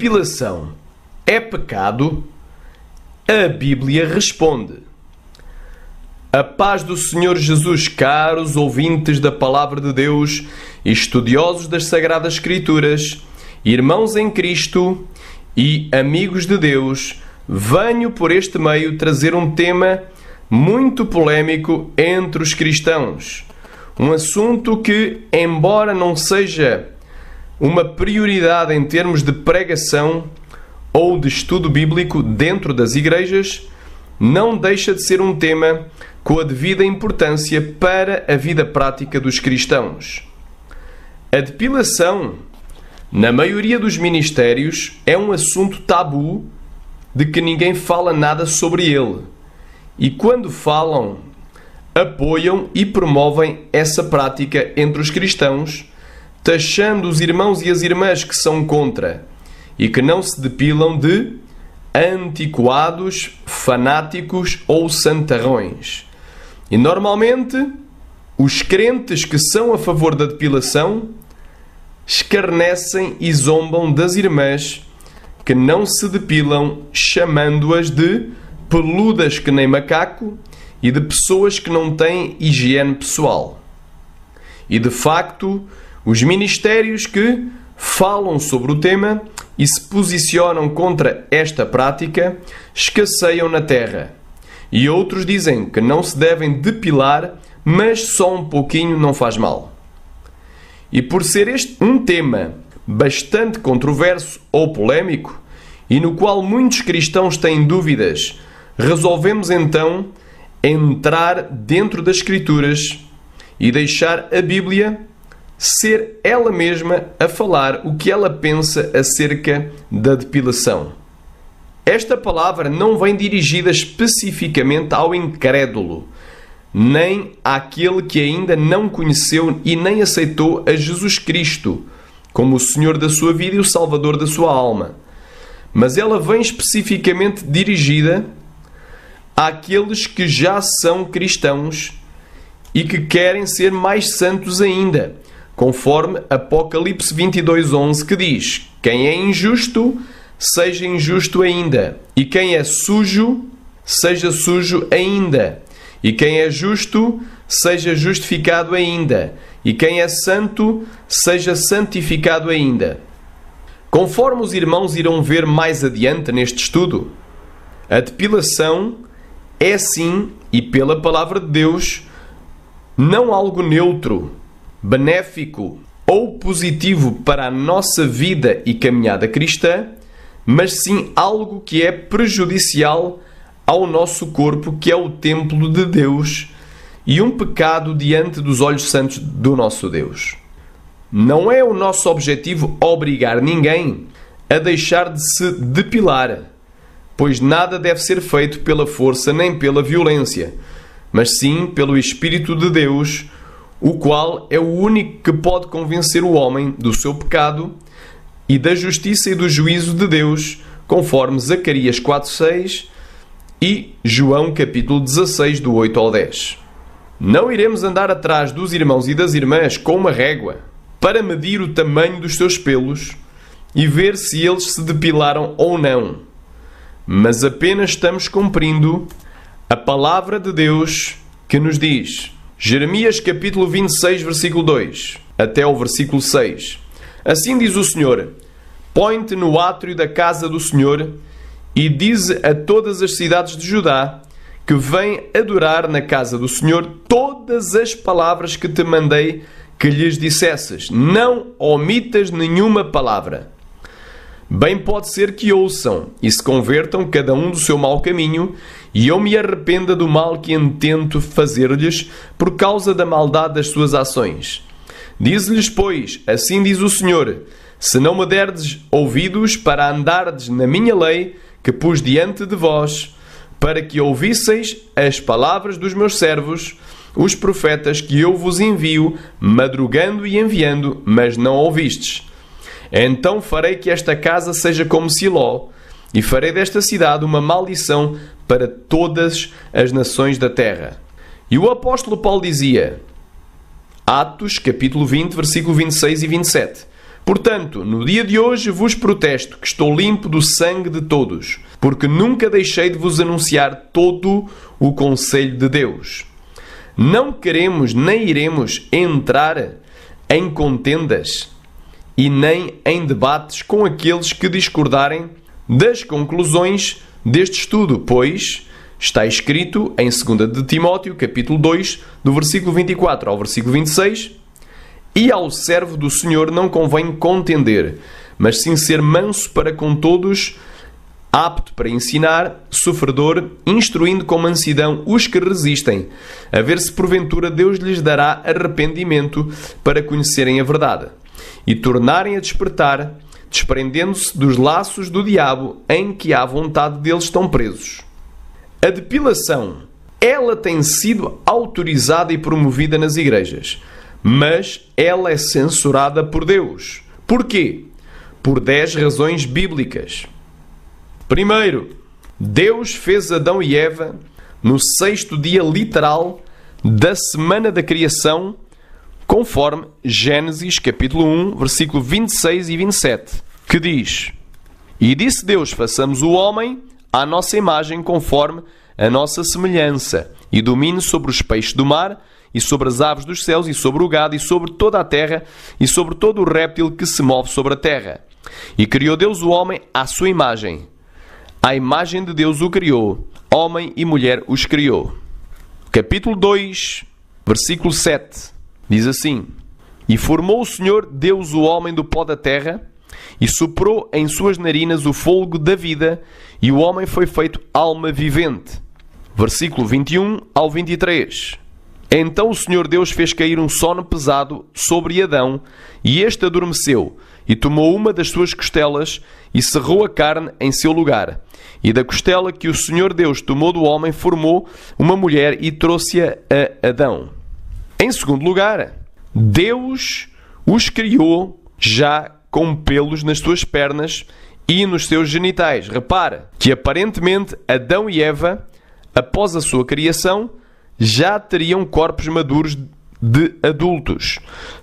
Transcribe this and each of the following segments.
depilação é pecado? A Bíblia responde. A paz do Senhor Jesus, caros ouvintes da Palavra de Deus e estudiosos das Sagradas Escrituras, irmãos em Cristo e amigos de Deus, venho por este meio trazer um tema muito polémico entre os cristãos. Um assunto que, embora não seja uma prioridade em termos de pregação ou de estudo bíblico dentro das igrejas, não deixa de ser um tema com a devida importância para a vida prática dos cristãos. A depilação, na maioria dos ministérios, é um assunto tabu de que ninguém fala nada sobre ele. E quando falam, apoiam e promovem essa prática entre os cristãos, taxando os irmãos e as irmãs que são contra e que não se depilam de antiquados, fanáticos ou santarrões. E normalmente, os crentes que são a favor da depilação escarnecem e zombam das irmãs que não se depilam, chamando-as de peludas que nem macaco e de pessoas que não têm higiene pessoal. E de facto, os ministérios que falam sobre o tema e se posicionam contra esta prática escasseiam na terra. E outros dizem que não se devem depilar, mas só um pouquinho não faz mal. E por ser este um tema bastante controverso ou polémico, e no qual muitos cristãos têm dúvidas, resolvemos então entrar dentro das Escrituras e deixar a Bíblia ser ela mesma a falar o que ela pensa acerca da depilação. Esta palavra não vem dirigida especificamente ao incrédulo, nem àquele que ainda não conheceu e nem aceitou a Jesus Cristo como o Senhor da sua vida e o Salvador da sua alma. Mas ela vem especificamente dirigida àqueles que já são cristãos e que querem ser mais santos ainda, conforme Apocalipse 22:11, que diz: quem é injusto, seja injusto ainda, e quem é sujo, seja sujo ainda, e quem é justo, seja justificado ainda, e quem é santo, seja santificado ainda. Conforme os irmãos irão ver mais adiante neste estudo, a depilação é sim, e pela palavra de Deus, não algo neutro, benéfico ou positivo para a nossa vida e caminhada cristã, mas sim algo que é prejudicial ao nosso corpo, que é o templo de Deus, e um pecado diante dos olhos santos do nosso Deus. Não é o nosso objetivo obrigar ninguém a deixar de se depilar, pois nada deve ser feito pela força nem pela violência, mas sim pelo Espírito de Deus, o qual é o único que pode convencer o homem do seu pecado e da justiça e do juízo de Deus, conforme Zacarias 4:6 e João capítulo 16, do 8 ao 10. Não iremos andar atrás dos irmãos e das irmãs com uma régua para medir o tamanho dos seus pelos e ver se eles se depilaram ou não, mas apenas estamos cumprindo a palavra de Deus que nos diz, Jeremias capítulo 26, versículo 2, até o versículo 6. Assim diz o Senhor: põe-te no átrio da casa do Senhor e dize a todas as cidades de Judá que vêm adorar na casa do Senhor todas as palavras que te mandei que lhes dissesses. Não omitas nenhuma palavra. Bem pode ser que ouçam e se convertam cada um do seu mau caminho, e eu me arrependa do mal que intento fazer-lhes por causa da maldade das suas ações. Diz-lhes, pois, assim diz o Senhor: se não me derdes ouvidos para andardes na minha lei que pus diante de vós, para que ouvisseis as palavras dos meus servos, os profetas que eu vos envio, madrugando e enviando, mas não ouvistes. Então farei que esta casa seja como Siló, e farei desta cidade uma maldição para todas as nações da terra. E o apóstolo Paulo dizia, Atos, capítulo 20, versículo 26 e 27, Portanto, no dia de hoje vos protesto que estou limpo do sangue de todos, porque nunca deixei de vos anunciar todo o conselho de Deus. Não queremos nem iremos entrar em contendas e nem em debates com aqueles que discordarem das conclusões deste estudo, pois está escrito em 2 de Timóteo, capítulo 2, do versículo 24 ao versículo 26, e ao servo do Senhor não convém contender, mas sim ser manso para com todos, apto para ensinar, sofredor, instruindo com mansidão os que resistem, a ver se porventura Deus lhes dará arrependimento para conhecerem a verdade, e tornarem a despertar, desprendendo-se dos laços do diabo em que à vontade deles estão presos. A depilação, ela tem sido autorizada e promovida nas igrejas, mas ela é censurada por Deus. Porquê? Por 10 razões bíblicas. Primeiro, Deus fez Adão e Eva no 6º dia literal da semana da criação, conforme Gênesis capítulo 1, versículo 26 e 27, que diz: E disse Deus, façamos o homem à nossa imagem, conforme a nossa semelhança, e domine sobre os peixes do mar, e sobre as aves dos céus, e sobre o gado, e sobre toda a terra, e sobre todo o réptil que se move sobre a terra. E criou Deus o homem à sua imagem. À imagem de Deus o criou, homem e mulher os criou. Capítulo 2, versículo 7, diz assim: E formou o Senhor Deus o homem do pó da terra, e soprou em suas narinas o fôlego da vida, e o homem foi feito alma vivente. Versículo 21 ao 23. Então o Senhor Deus fez cair um sono pesado sobre Adão, e este adormeceu, e tomou uma das suas costelas, e cerrou a carne em seu lugar. E da costela que o Senhor Deus tomou do homem, formou uma mulher e trouxe-a a Adão. Em segundo lugar, Deus os criou já com pelos nas suas pernas e nos seus genitais. Repara que aparentemente Adão e Eva, após a sua criação, já teriam corpos maduros de adultos,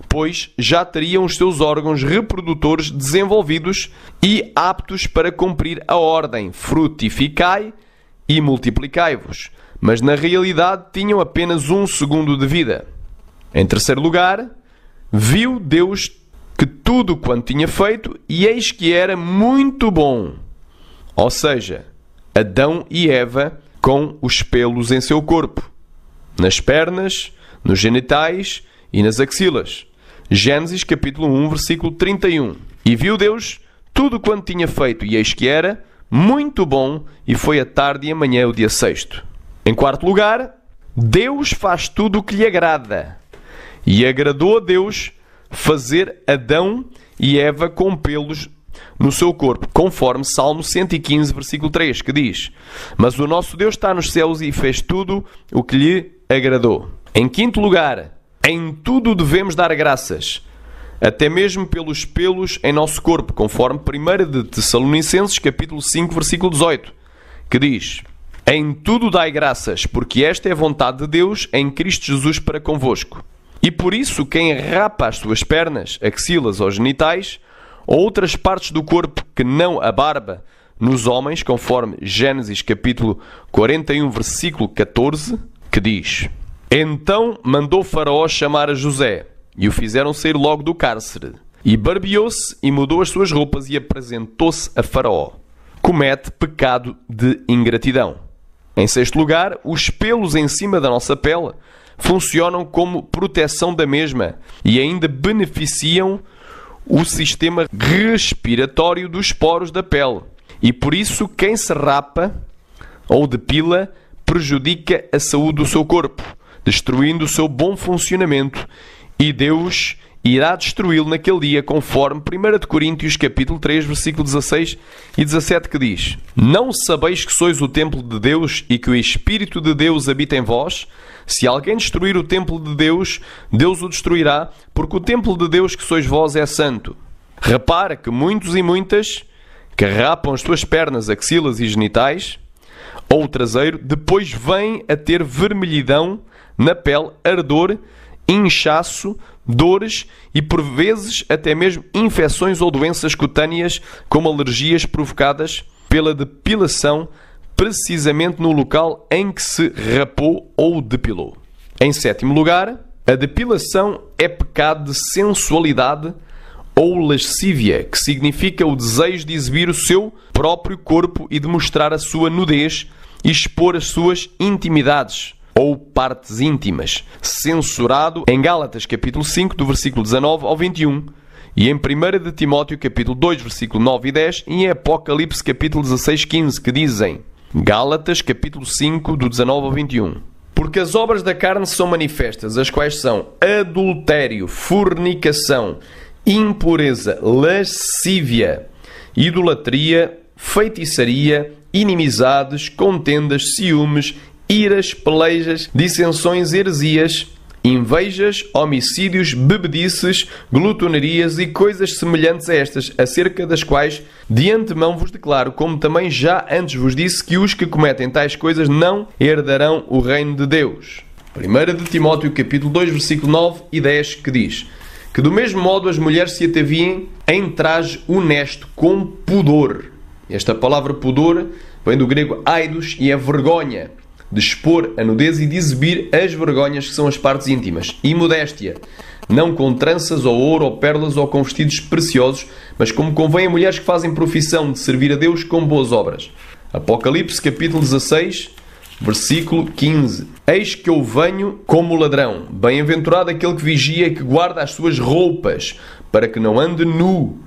pois já teriam os seus órgãos reprodutores desenvolvidos e aptos para cumprir a ordem: frutificai e multiplicai-vos. Mas na realidade tinham apenas 1 segundo de vida. Em terceiro lugar, viu Deus que tudo quanto tinha feito, e eis que era muito bom. Ou seja, Adão e Eva com os pelos em seu corpo, nas pernas, nos genitais e nas axilas. Gênesis capítulo 1, versículo 31. E viu Deus tudo quanto tinha feito, e eis que era muito bom, e foi a tarde e a manhã o dia 6º. Em quarto lugar, Deus faz tudo o que lhe agrada. E agradou a Deus fazer Adão e Eva com pelos no seu corpo, conforme Salmo 115, versículo 3, que diz: Mas o nosso Deus está nos céus e fez tudo o que lhe agradou. Em quinto lugar, em tudo devemos dar graças, até mesmo pelos pelos em nosso corpo, conforme 1 de Tessalonicenses, capítulo 5, versículo 18, que diz: Em tudo dai graças, porque esta é a vontade de Deus em Cristo Jesus para convosco. E por isso quem rapa as suas pernas, axilas ou genitais, ou outras partes do corpo que não a barba, nos homens, conforme Gênesis capítulo 41, versículo 14, que diz: Então mandou Faraó chamar a José, e o fizeram sair logo do cárcere. E barbeou-se e mudou as suas roupas e apresentou-se a Faraó. Comete pecado de ingratidão. Em sexto lugar, os pelos em cima da nossa pele funcionam como proteção da mesma e ainda beneficiam o sistema respiratório dos poros da pele. E por isso quem se rapa ou depila prejudica a saúde do seu corpo, destruindo o seu bom funcionamento, e Deus irá destruí-lo naquele dia, conforme 1 de Coríntios capítulo 3, versículo 16 e 17, que diz: Não sabeis que sois o templo de Deus e que o Espírito de Deus habita em vós? Se alguém destruir o templo de Deus, Deus o destruirá, porque o templo de Deus que sois vós é santo. Repara que muitos e muitas que rapam as suas pernas, axilas e genitais, ou o traseiro, depois vêm a ter vermelhidão na pele, ardor inchaço, dores e, por vezes, até mesmo infecções ou doenças cutâneas, como alergias provocadas pela depilação, precisamente no local em que se rapou ou depilou. Em sétimo lugar, a depilação é pecado de sensualidade ou lascívia, que significa o desejo de exibir o seu próprio corpo e de mostrar a sua nudez e expor as suas intimidades ou partes íntimas, censurado em Gálatas capítulo 5, do versículo 19 ao 21, e em 1 de Timóteo capítulo 2, versículo 9 e 10, e em Apocalipse capítulo 16, 15, que dizem, Gálatas capítulo 5, do 19 ao 21. Porque as obras da carne são manifestas, as quais são adultério, fornicação, impureza, lascívia, idolatria, feitiçaria, inimizades, contendas, ciúmes, iras, pelejas, dissensões, heresias, invejas, homicídios, bebedices, glutonarias e coisas semelhantes a estas, acerca das quais de antemão vos declaro, como também já antes vos disse, que os que cometem tais coisas não herdarão o reino de Deus. 1 de Timóteo capítulo 2, versículo 9 e 10, que diz que do mesmo modo as mulheres se ataviem em traje honesto, com pudor. Esta palavra pudor vem do grego aidos e é vergonha, de expor a nudez e de exibir as vergonhas que são as partes íntimas, e modéstia, não com tranças ou ouro ou pérolas ou com vestidos preciosos, mas como convém a mulheres que fazem profissão de servir a Deus com boas obras. Apocalipse capítulo 16, versículo 15. Eis que eu venho como ladrão. Bem-aventurado aquele que vigia e que guarda as suas roupas, para que não ande nu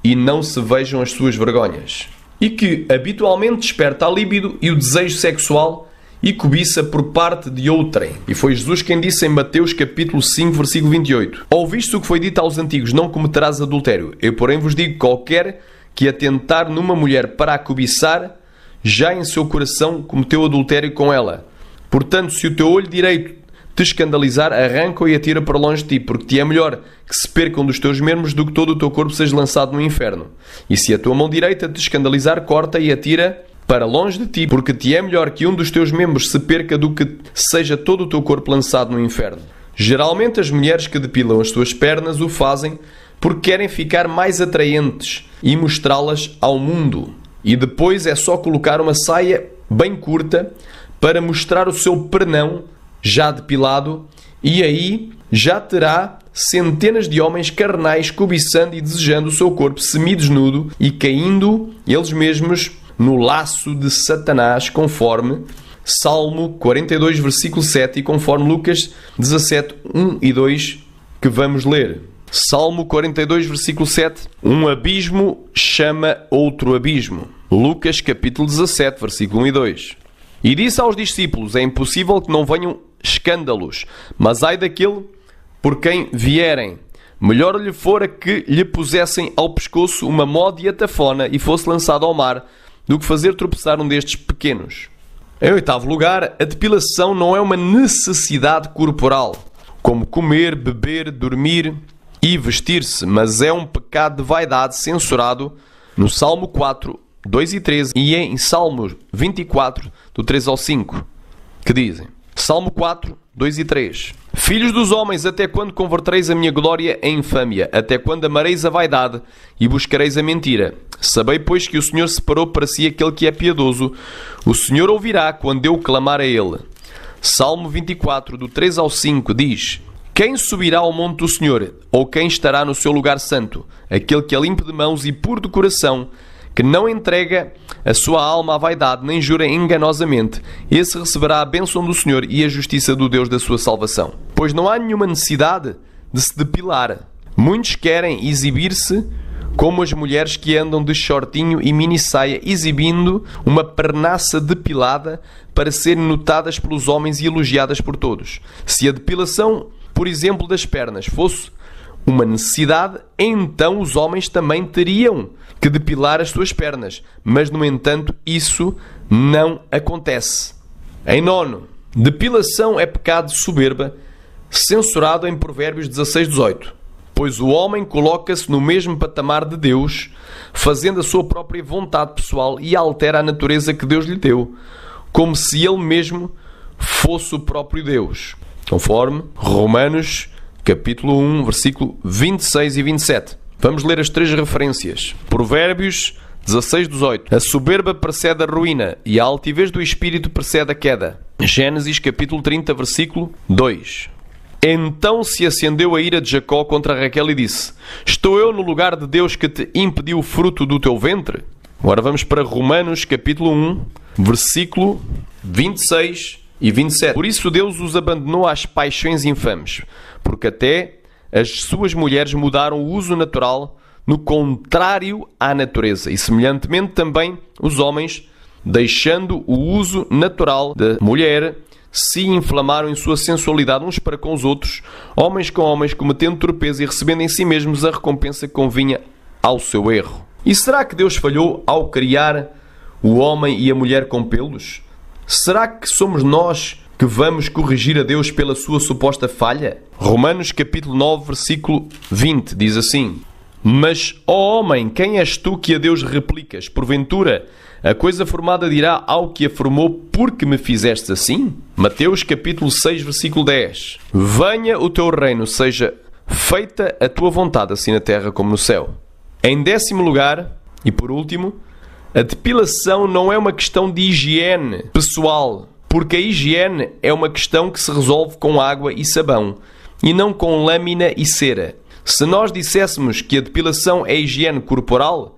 e não se vejam as suas vergonhas. E que habitualmente desperta a líbido e o desejo sexual e cobiça por parte de outrem. E foi Jesus quem disse em Mateus capítulo 5, versículo 28. Ouviste o que foi dito aos antigos, não cometerás adultério. Eu, porém, vos digo, qualquer que atentar numa mulher para a cobiçar, já em seu coração cometeu adultério com ela. Portanto, se o teu olho direito te escandalizar, arranca-o e atira para longe de ti, porque te é melhor que se percam dos teus membros do que todo o teu corpo seja lançado no inferno. E se a tua mão direita te escandalizar, corta e atira para longe de ti, porque te é melhor que um dos teus membros se perca do que seja todo o teu corpo lançado no inferno. Geralmente as mulheres que depilam as suas pernas o fazem porque querem ficar mais atraentes e mostrá-las ao mundo. E depois é só colocar uma saia bem curta para mostrar o seu pernão já depilado, e aí já terá centenas de homens carnais cobiçando e desejando o seu corpo semidesnudo e caindo eles mesmos no laço de Satanás, conforme Salmo 42, versículo 7 e conforme Lucas 17, 1 e 2, que vamos ler. Salmo 42, versículo 7. Um abismo chama outro abismo. Lucas capítulo 17, versículo 1 e 2. E disse aos discípulos, é impossível que não venham escândalos, mas ai daquele por quem vierem. Melhor lhe fora que lhe pusessem ao pescoço uma mó de atafona e fosse lançado ao mar, do que fazer tropeçar um destes pequenos. Em oitavo lugar, a depilação não é uma necessidade corporal, como comer, beber, dormir e vestir-se, mas é um pecado de vaidade censurado no Salmo 4, 2 e 13 e em Salmos 24, do 3 ao 5, que dizem, Salmo 4, 2 e 3. Filhos dos homens, até quando convertereis a minha glória em infâmia? Até quando amareis a vaidade e buscareis a mentira? Sabei, pois, que o Senhor separou para si aquele que é piedoso. O Senhor ouvirá quando eu clamar a ele. Salmo 24, do 3 ao 5, diz, quem subirá ao monte do Senhor? Ou quem estará no seu lugar santo? Aquele que é limpo de mãos e puro de coração, que não entrega a sua alma à vaidade, nem jura enganosamente, esse receberá a bênção do Senhor e a justiça do Deus da sua salvação. Pois não há nenhuma necessidade de se depilar. Muitos querem exibir-se como as mulheres que andam de shortinho e mini-saia, exibindo uma pernaça depilada para serem notadas pelos homens e elogiadas por todos. Se a depilação, por exemplo, das pernas fosse uma necessidade, então os homens também teriam que depilar as suas pernas. Mas, no entanto, isso não acontece. Em nono, depilação é pecado de soberba, censurado em Provérbios 16, 18. Pois o homem coloca-se no mesmo patamar de Deus, fazendo a sua própria vontade pessoal e altera a natureza que Deus lhe deu, como se ele mesmo fosse o próprio Deus. conforme Romanos, capítulo 1, versículo 26 e 27. Vamos ler as 3 referências. Provérbios 16:18. A soberba precede a ruína e a altivez do espírito precede a queda. Gênesis, capítulo 30, versículo 2. Então se acendeu a ira de Jacó contra Raquel e disse: Estou eu no lugar de Deus que te impediu o fruto do teu ventre? Agora vamos para Romanos, capítulo 1, versículo 26 e 27. Por isso Deus os abandonou às paixões infames, porque até as suas mulheres mudaram o uso natural no contrário à natureza. E semelhantemente também os homens, deixando o uso natural da mulher, se inflamaram em sua sensualidade uns para com os outros, homens com homens, cometendo torpeza e recebendo em si mesmos a recompensa que convinha ao seu erro. E será que Deus falhou ao criar o homem e a mulher com pelos? Será que somos nós que vamos corrigir a Deus pela sua suposta falha? Romanos capítulo 9, versículo 20, diz assim: Mas, ó homem, quem és tu que a Deus replicas? Porventura, a coisa formada dirá ao que a formou: por que me fizeste assim? Mateus capítulo 6, versículo 10. Venha o teu reino, seja feita a tua vontade, assim na terra como no céu. Em 10º lugar, e por último, a depilação não é uma questão de higiene pessoal, porque a higiene é uma questão que se resolve com água e sabão, e não com lâmina e cera. Se nós disséssemos que a depilação é higiene corporal,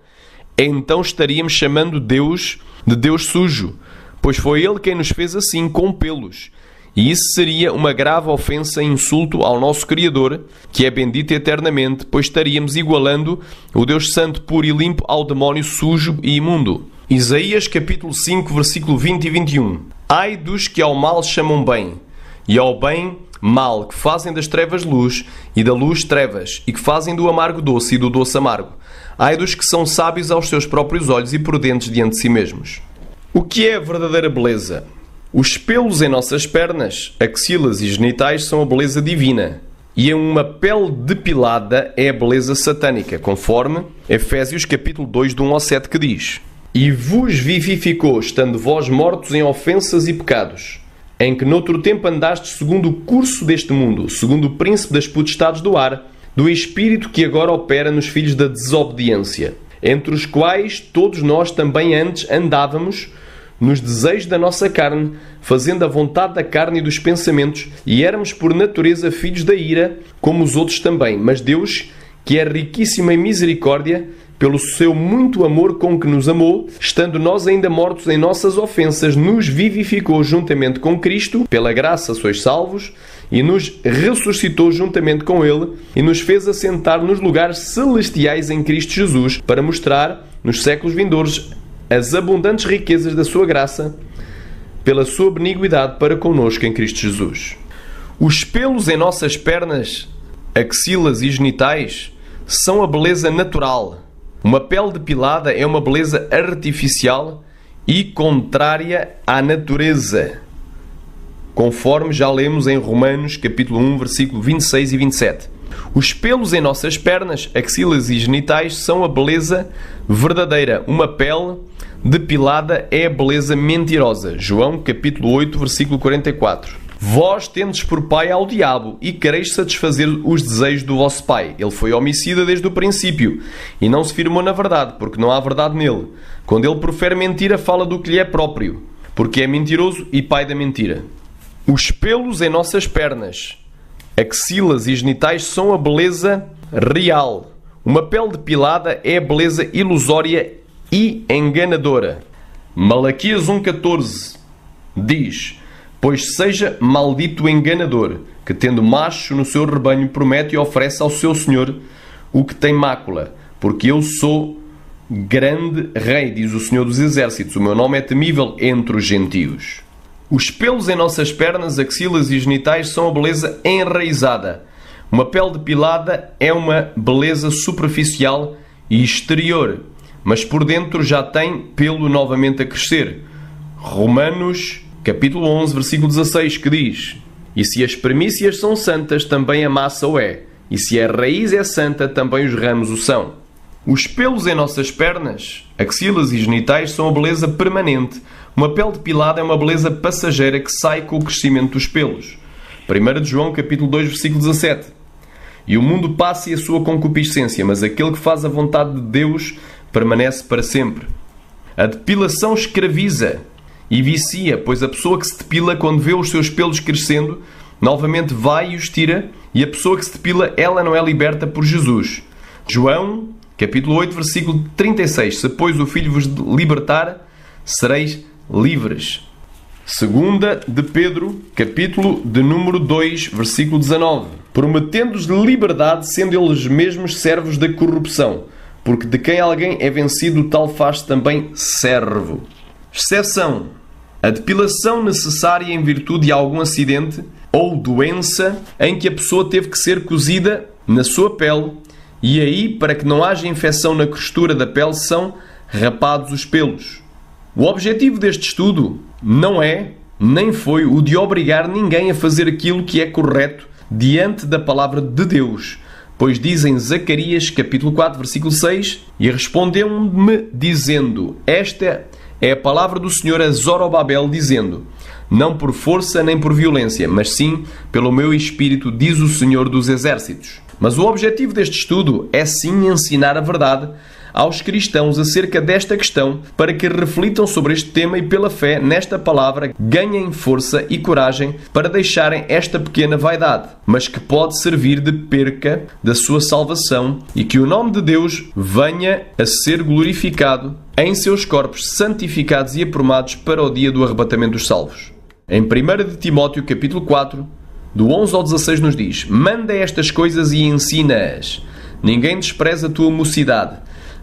então estaríamos chamando Deus de Deus sujo, pois foi Ele quem nos fez assim, com pelos. E isso seria uma grave ofensa e insulto ao nosso Criador, que é bendito eternamente, pois estaríamos igualando o Deus Santo, puro e limpo ao demónio sujo e imundo. Isaías capítulo 5, versículo 20 e 21. Ai dos que ao mal chamam bem, e ao bem mal, que fazem das trevas luz, e da luz trevas, e que fazem do amargo doce e do doce amargo. Ai dos que são sábios aos seus próprios olhos e prudentes diante de si mesmos. O que é a verdadeira beleza? Os pelos em nossas pernas, axilas e genitais são a beleza divina, e uma pele depilada é a beleza satânica, conforme Efésios capítulo 2, de 1 ao 7, que diz: E vos vivificou, estando vós mortos em ofensas e pecados, em que noutro tempo andastes segundo o curso deste mundo, segundo o príncipe das potestades do ar, do espírito que agora opera nos filhos da desobediência, entre os quais todos nós também antes andávamos nos desejos da nossa carne, fazendo a vontade da carne e dos pensamentos, e éramos por natureza filhos da ira, como os outros também. Mas Deus, que é riquíssimo em misericórdia, pelo seu muito amor com que nos amou, estando nós ainda mortos em nossas ofensas, nos vivificou juntamente com Cristo, pela graça sois salvos, e nos ressuscitou juntamente com Ele, e nos fez assentar nos lugares celestiais em Cristo Jesus, para mostrar, nos séculos vindouros, as abundantes riquezas da sua graça, pela sua benignidade para connosco em Cristo Jesus. Os pelos em nossas pernas, axilas e genitais são a beleza natural. Uma pele depilada é uma beleza artificial e contrária à natureza, conforme já lemos em Romanos capítulo 1, versículo 26 e 27. Os pelos em nossas pernas, axilas e genitais são a beleza verdadeira. Uma pele depilada é a beleza mentirosa. João capítulo 8, versículo 44. Vós tendes por pai ao diabo e quereis satisfazer os desejos do vosso pai. Ele foi homicida desde o princípio e não se firmou na verdade, porque não há verdade nele. Quando ele profere mentira, fala do que lhe é próprio, porque é mentiroso e pai da mentira. Os pelos em nossas pernas, axilas e genitais são a beleza real. Uma pele depilada é a beleza ilusória e enganadora. Malaquias 1,14 diz: Pois seja maldito o enganador, que tendo macho no seu rebanho promete e oferece ao seu senhor o que tem mácula, porque eu sou grande rei, diz o Senhor dos Exércitos, o meu nome é temível entre os gentios. Os pelos em nossas pernas, axilas e genitais são a beleza enraizada. Uma pele depilada é uma beleza superficial e exterior, mas por dentro já tem pelo novamente a crescer. Romanos capítulo 11, versículo 16, que diz: E se as primícias são santas, também a massa o é. E se a raiz é santa, também os ramos o são. Os pelos em nossas pernas, axilas e genitais são a beleza permanente. Uma pele depilada é uma beleza passageira que sai com o crescimento dos pelos. 1 de João, capítulo 2, versículo 17. E o mundo passa e a sua concupiscência, mas aquele que faz a vontade de Deus permanece para sempre. A depilação escraviza e vicia, pois a pessoa que se depila, quando vê os seus pelos crescendo, novamente vai e os tira, e a pessoa que se depila, ela não é liberta por Jesus. João, capítulo 8, versículo 36. Se, pois, o Filho vos libertar, sereis livres. Segunda de Pedro, capítulo de número 2, versículo 19. Prometendo-os liberdade, sendo eles mesmos servos da corrupção, porque de quem alguém é vencido, tal faz também servo. Exceção: a depilação necessária em virtude de algum acidente ou doença em que a pessoa teve que ser cozida na sua pele, e aí, para que não haja infecção na costura da pele, são rapados os pelos. O objetivo deste estudo não é, nem foi, o de obrigar ninguém a fazer aquilo que é correto diante da palavra de Deus, pois diz em Zacarias, capítulo 4, versículo 6, e respondeu-me dizendo: esta é a palavra do Senhor a Zorobabel, dizendo: não por força nem por violência, mas sim pelo meu Espírito, diz o Senhor dos Exércitos. Mas o objetivo deste estudo é sim ensinar a verdade aos cristãos acerca desta questão, para que reflitam sobre este tema e, pela fé nesta palavra, ganhem força e coragem para deixarem esta pequena vaidade, mas que pode servir de perca da sua salvação, e que o nome de Deus venha a ser glorificado em seus corpos santificados e aprumados para o dia do arrebatamento dos salvos. Em 1 de Timóteo, capítulo 4, do 11 ao 16, nos diz: manda estas coisas e ensina-as. Ninguém despreza a tua mocidade,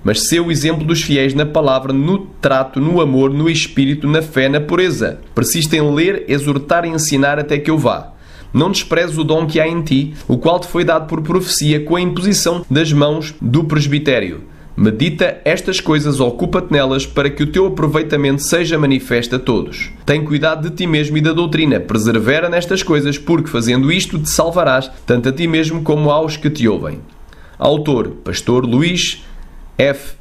mas sê o exemplo dos fiéis na palavra, no trato, no amor, no espírito, na fé, na pureza. Persiste em ler, exortar e ensinar até que eu vá. Não desprezes o dom que há em ti, o qual te foi dado por profecia, com a imposição das mãos do presbitério. Medita estas coisas, ocupa-te nelas, para que o teu aproveitamento seja manifesto a todos. Tem cuidado de ti mesmo e da doutrina, persevera nestas coisas, porque fazendo isto te salvarás, tanto a ti mesmo como aos que te ouvem. Autor: Pastor Luís F.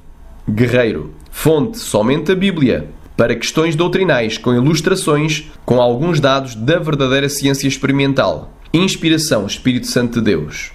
Guerreiro. Fonte: somente a Bíblia. Para questões doutrinais, com ilustrações, com alguns dados da verdadeira ciência experimental. Inspiração: Espírito Santo de Deus.